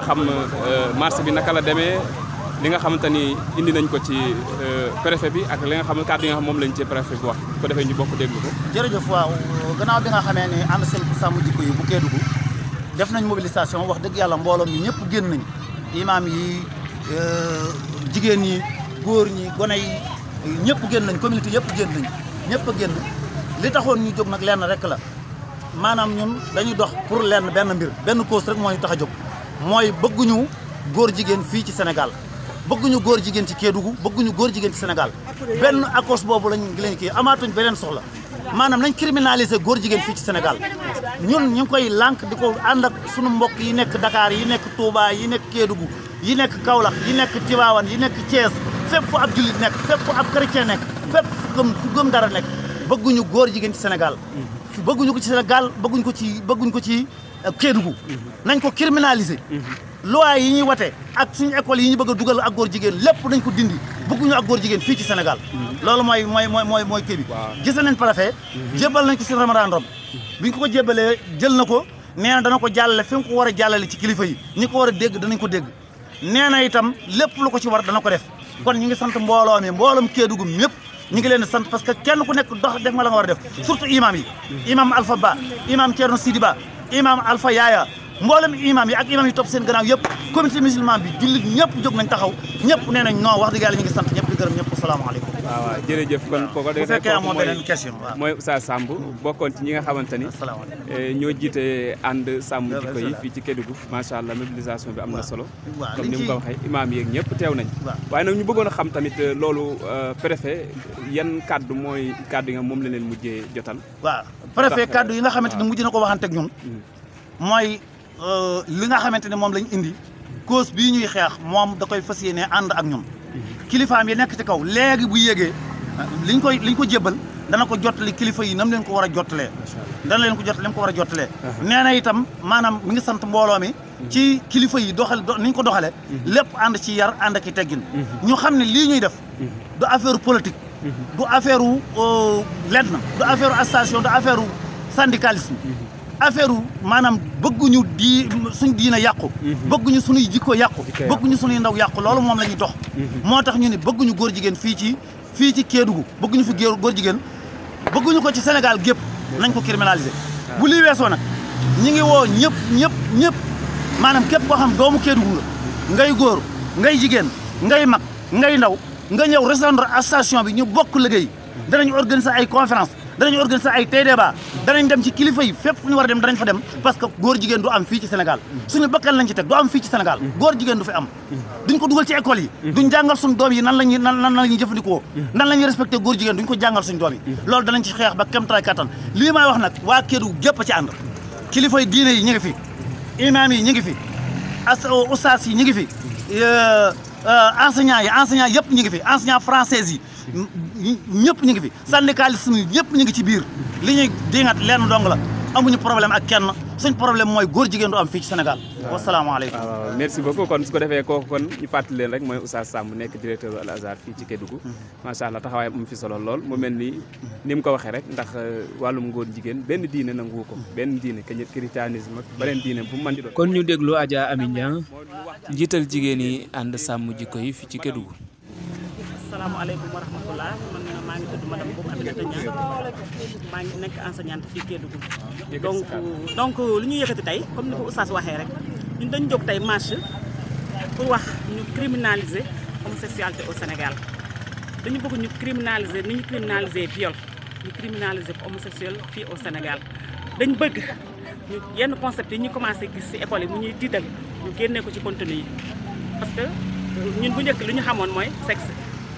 xam marche bi naka la demee li nga xamante ni indi nañ ko ci préfet bi ak li nga xam kàddu yi nga xam moom lañ ci préfet bi wax ko defee ñu bokk déglu ko. jërëjëf waaw gannaaw bi nga xamee ne ànd sàmm jikko yi bu Kédougou def nañ mobilisation wax dëgg yàlla mbooloo mi ñëpp génn nañ imaam yi jigéen ñi góor ñi gone yi ñëpp génn nañ communauté yëpp génn nañ ñëpp a génn li taxoon ñu jóg nag lenn rek la maanaam ñun dañuy dox pour lenn benn mbir benn cause rek moo ñu tax a jóg mooy bëgguñu góor jigéen fii ci Sénégal bëgguñu góor jigéen ci Kédougou bëgguñu góor jigéen ci Sénégal benn akos boobu lañ kii amaatuñ beneen soxla maanaam nañ criminaliser góor jigéen fii ci Sénégal ñun ñu ngi koy lànk di ko ànd ak sunu mbokk yi nekk Dakar yi nekk Touba yi nekk Kédougou yi nekk Kaolack yi nekk Tivaouane yi nekk Thiès fépp fu ab jullit nekk fépp fu ab chrétien nekk fépp fu gëm dara nekk bëgguñu góor jigéen ci Sénégal bëgguñu ko ci Sénégal bëgguñ ko ci Kédougou nañ ko criminaliser loi yi ñuy wate ak suñu école yi ñu bëgg a dugal ak góor jigéen lépp nañ ko dindi bëgguñu ak góor jigéen fii ci Sénégal loolu mooy kii bi gis nañ préfet jébbal nañ ko si référendum bi ñu ko jébbalee jël na ko nee na dana ko jàllale fi mu ko war a jàllale ci kilifa yi ñi ko war a dégg danañ ko dégg nee na itam lépp lu ko ci war dana ko def kon ñu ngi sant mbooloo mi mbooloom Kédougou ñëpp ñu ngi leen di sant parce que kenn ku nekk dox def nga la nga war a def surtout imam yi imam Alpha Ba imam Thierno Sidi Ba imam Alpha Yaaya mboolem imam yi ak imam yi topp seen gannaaw yëpp communauté musulman bi jullit ñëpp jóg nañ taxaw ñëpp nee nañ non wax dëgg yàlla ñu ngi sant ñëpp di gërëm ñëpp asalaamaaleykum. waaw jërëjëf kon kooku bu fekkee amoo beneen question mooy Oustaz Sambe bokkoon ci ñi nga xamante ni ñoo jiite ànd sàmm jikko yi fii ci Kédougou macha allah mobilisation bi am na solo comme ni mu ko waxee imam yeeg ñëpp teew nañ waaye nag ñu bëggoon a xam tamit loolu préfet yan kaddu mooy kaddu yi nga moom la leen mujjee jotal. waaw préfet kaddu yi nga xamante ni mujj na ko waxante ak ñun mooy li nga xamante ne moom lañ indi cause bii ñuy xeex moom da koy fas yéene ànd ak ñun kilifaam yi nekk ci kaw léegi bu yégee liñ ko jébbal dana ko jottali kilifa yi nam leen ko war a jottalee dana leen ko jottali li mu ko war a jottalee nee na itam maanaam mi ngi sant mbooloo mi ci kilifa yi niñ ko doxale lépp ànd ci yar ànd ak i teggin ñu xam ne lii ñuy def du affaire politique du affaire lenn du affaire association du affaire syndicalisme affaire maanaam bëgguñu suñ diina yàqu bëgguñu suñuy jikko yàqu bëgguñu suñuy ndaw yàqu loolu moom la ñuy dox moo tax ñu ne bëgguñu góor jigéen fii ci Kédougou bëgguñu fi góor jigéen bëgguñu ko ci Sénégal gépp nañ ko criminaliser bu lii weesoo nag ñi ngi woo ñëpp maanaam képp koo xam doomu Kédougou nga ngay góor ngay jigéen ngay mag ngay ndaw nga ñëw rejoindre association bi ñu bokk liggéey danañ organiser ay conférence danañ organiser ay débat danañ dem ci kilifa yi fépp fu ñu war a dem danañ fa dem parce que góor jigéen du am fii ci Sénégal suñu bakkan lañ ci teg du am fii ci Sénégal góor jigéen du fi am duñ ko dugal ci école yi duñ jàngal suñu doom yi nan la ñuy jëfandikoo nan la ñuy respecté góor jigéen duñ ko jàngal suñu doom yi loolu danañ ci xeex ba kéemtalaay kattan lii may wax nag waa Kédougou gépp ci ànd kilifa yi diine yi ñu ngi fi imam yi ñu ngi fi oustaz yi ñu ngi fi enseignants yëpp ñu ngi fi enseignants français yi ñëpp ñu ngi fi syndicalisme yi ñëpp ñu ngi ci biir li ñuy dingat lenn dong la amuñu problème ak kenn suñ problème mooy góor jigéen du am fii ci Sénégal wasalaamaaleykum waaw merci beaucoup kon su ko defee kooku kon ñu fàttali leen rek mooy Oustaz Sambe nekk directeur Al Azhar fii ci Kédougou macha allah taxawaayam am fi solo lool mu mel ni mu ko waxee rek ndax wàllum góor jigéen benn diine nangu ko benn diine que christianisme ak beneen diine bu mu mën di doon. kon ñu déglu Adja Amy Niang njiital jigéen yi ànd sàmm jikko yi fii ci Kédougou. asalaamaaleykum wa rahmatulah man maa ngi tudd madame Boub Aminata Niang maa ngi nekk enseignante fii Kédougou donc li ñu yëkkati tey comme ni ko oustaz waxee rek ñun dañu jóg tey marche pour wax ñu criminaliser homosexualité au Sénégal dañu bëgg ñu criminaliser ni ñu criminaliser viol ñu criminaliser homosexuel fii au Sénégal dañ bëgg ñu yenn concept yi ñu commencé gis ci école yi mu ñuy tiital ñu génnee ko ci contenu yi parce que ñun bu njëkk li ñu xamoon mooy sexe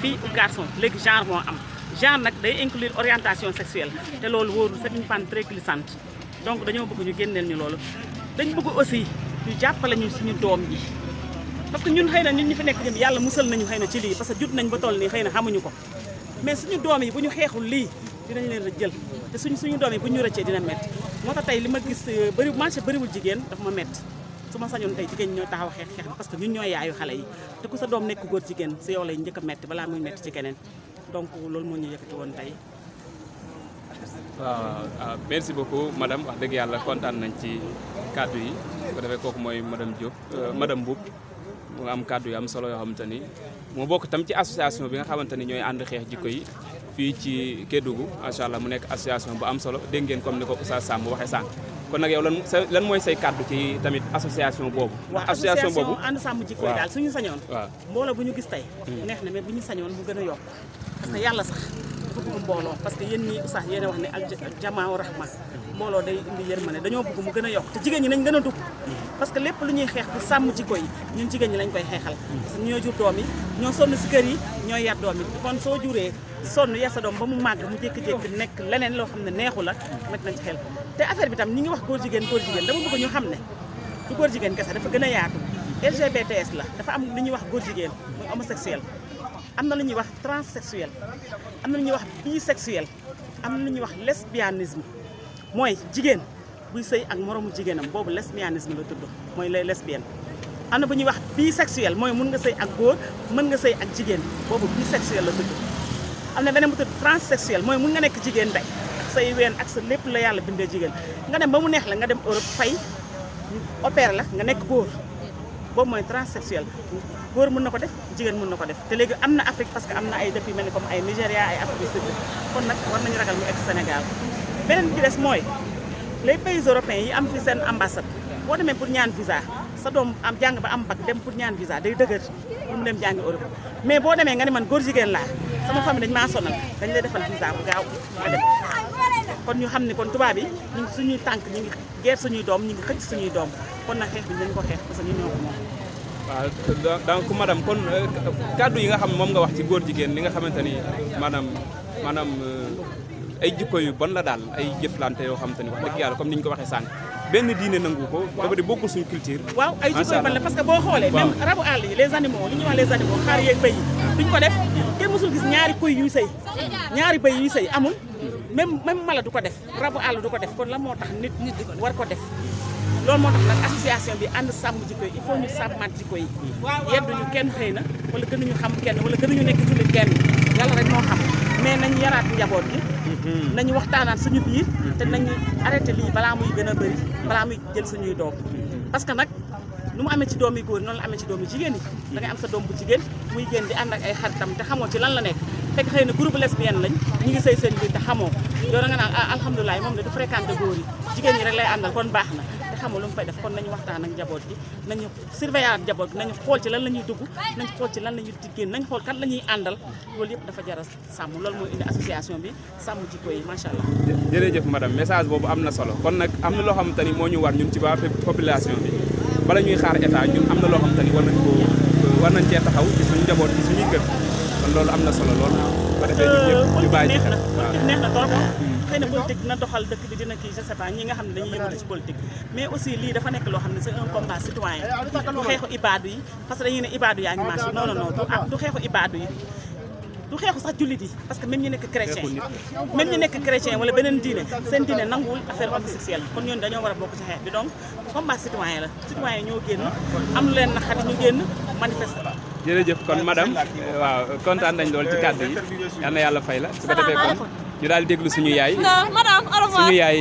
fille ou garçon léegi genre moo am genre nag day inclure orientation sexuelle te loolu wóorul c'est une panne très glissante donc dañoo bëgg ñu génneel ñu loolu dañ bëgg aussi ñu jàppale ñu suñu doom yi parce que ñun xëy na ñun ñu fi nekk ñun yàlla musal nañu xëy na ci lii parce que jut nañ ba toll nii xëy na xamuñu ko mais suñu doom yi bu ñu xeexul lii dinañ leen a jël te suñu doom yi bu ñu rëccee dina métti moo tax tey li ma gis marché bëriwul jigéen dafa ma métti su ma sañoon tey jigéen ñoo taxaw xeex parce que ñun ñooy yaayu xale yi te ku sa doom nekk góor jigéen si yow lay njëkk a métti balaa muy métti ci keneen donc loolu moo ñu yëkkati woon tey. waaw merci beaucoup madame wax dëgg yàlla kontaan nañ ci kàddu yi ko defee kooku mooy madame Diop madame Mboup mu am kàddu yu am solo yoo xamante ni moo bokk tam ci association bi nga xamante ni ñooy ànd xeex jikko yi fii ci Kédougou macha allah mu nekk association bu am solo dégg ngeen comme ni ko Oustaz Sambe waxee sànq kon nag yow lan mooy say kàddu ci tamit association boobu. waaw association boobu ànd sàmm jikko yi daal suñu sañoon. waaw mbooloo bu ñu gis tey. neex na mais bu ñu sañoon mu gën a yokk parce que yàlla sax dafa bëgg mbooloo parce que yéen ñii Oustaz yéen a wax ne al jamaa rahma mbooloo day indi yërmande dañoo bëgg mu gën a yokk te jigéen ñi nañ gën a dugg parce que lépp lu ñuy xeex pour sàmm jikko yi ñun jigéen ñi lañ koy xeexal parce que ñoo jur doom yi ñoo sonn si kër yi ñoo yar doom yi kon soo juree sonn yar sa doom ba mu màgg mu jékki-jékki nekk leneen loo xam ne neexu la met nañ ci xel te affaire bi tam ñi ngi wax góor jigéen dama bëgg ñu xam ne du góor jigéen kese dafa gën a yaatu LGBTS la dafa am lu ñuy wax góor jigéen muy homosexuel am na lu ñuy wax transsexuel am na lu ñuy wax bisexuel am na lu ñuy wax lesbianisme mooy jigéen buy sëy ak moromu jigéenam boobu lesbianisme la tudd mooy les lesbiennes am na bu ñuy wax bisexuel mooy mun nga sëy ak góor mën nga sëy ak jigéen boobu bisexuel la tudd am na beneen bu tudd transsexuel mooy mun nga nekk jigéen day ak say ween ak sa lépp la yàlla bindee jigéen nga dem ba mu neex la nga dem Europe fay opéré la nga nekk góor boobu mooy transsexuel góor mën na ko def jigéen mën na ko def te léegi am na Afrique parce que am na ay dëkk yu mel ni comme ay Nigéria ay Afrique du Sud kon nag war nañu ragal mu egg Sénégal beneen bi ci des mooy les pays européens yi am fi seen ambassade boo demee pour ñaan visa sa doom am jàng ba am bac dem pour ñaan visa day dëgër pour mu dem jàngi Europe mais boo demee nga ne man góor jigéen laa sama famille dañ maa sonal dañ lay defal visa bu gaaw nga dem kon ñu xam ne kon tubaab yi ñu ngi suñuy tànk ñu ngi geer suñuy doom ñu ngi xëcc suñuy doom kon nag xeex bi dañ ko xeex parce que ñu ñoo ko moom waaw donc madame kon kàddu yi nga xam moom nga wax ci góor jigéen li nga xamante ni maanaam ay jikko yu bon la daal ay jëflante yoo xamante ni wax dëgg yàlla comme ni ñu ko waxee sànq benn diine nangu ko dafa di bokkul suñu culture. waaw ay jikko yu bon la parce que boo xoolee même rabu àll yi les animaux li ñuy wax les animaux xaar yeeg bëy yi duñ ko def kenn mësul gis ñaari kuy yuy sëy ñaari bëy yuy sëy amul même mala du ko def rabu àll du ko def kon la moo tax nit war ko def loolu moo tax nag association bi ànd sàmm jikko yi il faut ñu sàmmaat jikko yi yedduñu kenn xëy na wala gënuñu xam kenn wala gënuñu nekk jullit kenn yàlla rek moo xam mais nañu yaraat njaboot gi nañu waxtaanaat suñu biir te nañu arrêté lii balaa muy gën a bëri balaa muy jël suñuy doom parce que nag nu mu amee ci doom yi góor noonu la amee ci doom yi jigéen yi da ngay am sa doom bu jigéen muy génn di ànd ak ay xaritam te xamoo ci lan la nekk fekk xëy na groupe lesbienne lañ ñu ngi sëy seen biir te xamoo yow da nga naan alhamdulilah moom de du fréquenté góor yi jigéen ñi rek lay àndal kon baax na te xamoo lu mu fay def kon nañu waxtaan ak njaboot gi nañu surveiller njaboot gi nañu xool ci lan la ñuy dugg nañu xool ci lan la ñuy génn nañu xool kan la ñuy àndal loolu yëpp dafa jar a sàmm loolu mooy indi association bi sàmm jikko yi macha allah. jërëjëf madame message boobu am na solo kon nag am na loo xamante ni moo ñu war ñun ci waa population bi bala ñuy xaar état ñun am na loo xamante ni war nañ cee taxaw ci suñu njaboot ci suñuy kër kon loolu am na solo lool ba defee ñun ñëpp ñu bàyyi ci xel politique neex na trop xëy na politique dina doxal dëkk bi dina kii je sais pas ñi nga xam ne dañuy yëngatu ci politique mais aussi lii dafa nekk loo xam ne c'est un combat citoyen du xeexu ibaadu yi parce que dañuy ne ibaadu yaa ngi marché non non non du xeexu ibaadu yi du xeexu sax jullit yi parce que même ñu nekk chrétien même ñu nekk chrétien wala beneen diine seen diine nanguwul affaire homosexuelle kon ñooñu dañoo war a bokk ci xeex bi donc combat citoyen la citoyen yi ñoo génn am lu leen naqari ñu génn manifester. jërëjëf kon madame waaw kontaan nañ lool ci kàddu yi yal na yàlla fay la su ko defee kon ñu daal di déglu suñu yaay suñu yaay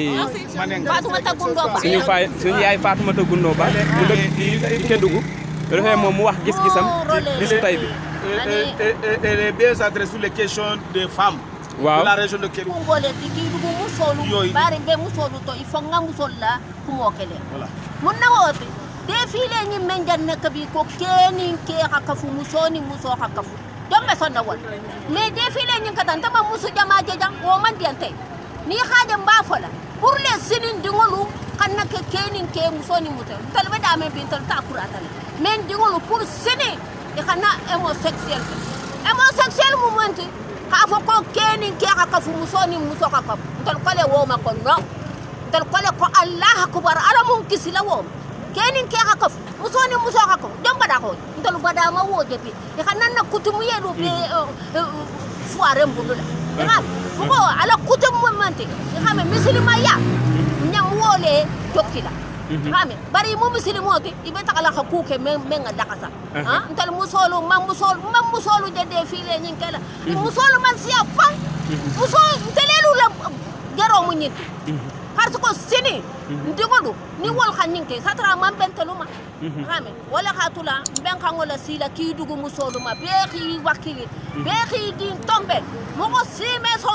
suñu yaay Fatoumata Goundo Ba mu dëkk ci Kédougou lu defee moom mu wax gis-gisam ci bisu tey bi. Elle est bien adressée sur les questions des femmes de la région de Kédougou. defile ñi men janne kabi ko kenin ke hakafu musoni muso hakafu dombe sonda wol mais defile ñi katan tama musu jama jejam o man diante ni haade mbafola pour les sinin dingolu kanna ke kenin ke musoni muso talbe da men bin tal takura tal men dingolu pour sini e kana homosexuel momenti ka fo ko kenin ke hakafu musoni muso hakafu tal kole wo ma ko no tal kole ko allah akbar ala mun kisila wo kenin ke hakaf musoni muso hakaf don bada ko ndol bada ma wo depi e kanan na kutumu yedo be foire mbulula e ha ko ala kutumu mante e ha me muslima ya nyam wole tokkila ha me bari mu muslimoti ibe takala hakuke men ga dakasa ha ndol musolu de file nyin kala musolu man siya fa musolu telelu la gero mu nyit parce que sini ndigodu ni wol khaninke satra man benteluma rame wala khatula ben kangola sila Keedugu musoluma beexi wakili beexi din tombe mo ko sime so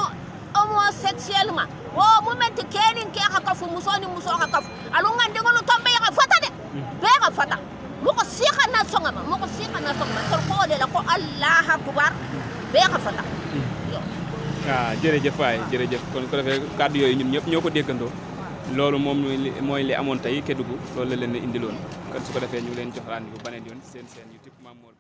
homosexuellement wo moment kenin ke khakafu musoni muso khakafu alunga ndigodu tombe ya fata de be ka fata mo ko sikhana songama so ko de la ko Allah akbar be ka fata jërëjëf waay jërëjëf kon ko defee kàddu yooyu ñun ñëpp ñoo ko déggandoo loolu moom mooy li amoon tey Kedugu loolu la leen indiloon kon su ko defee ñu leen jox rendez-vous bu beneen yoon seen YouTube Mame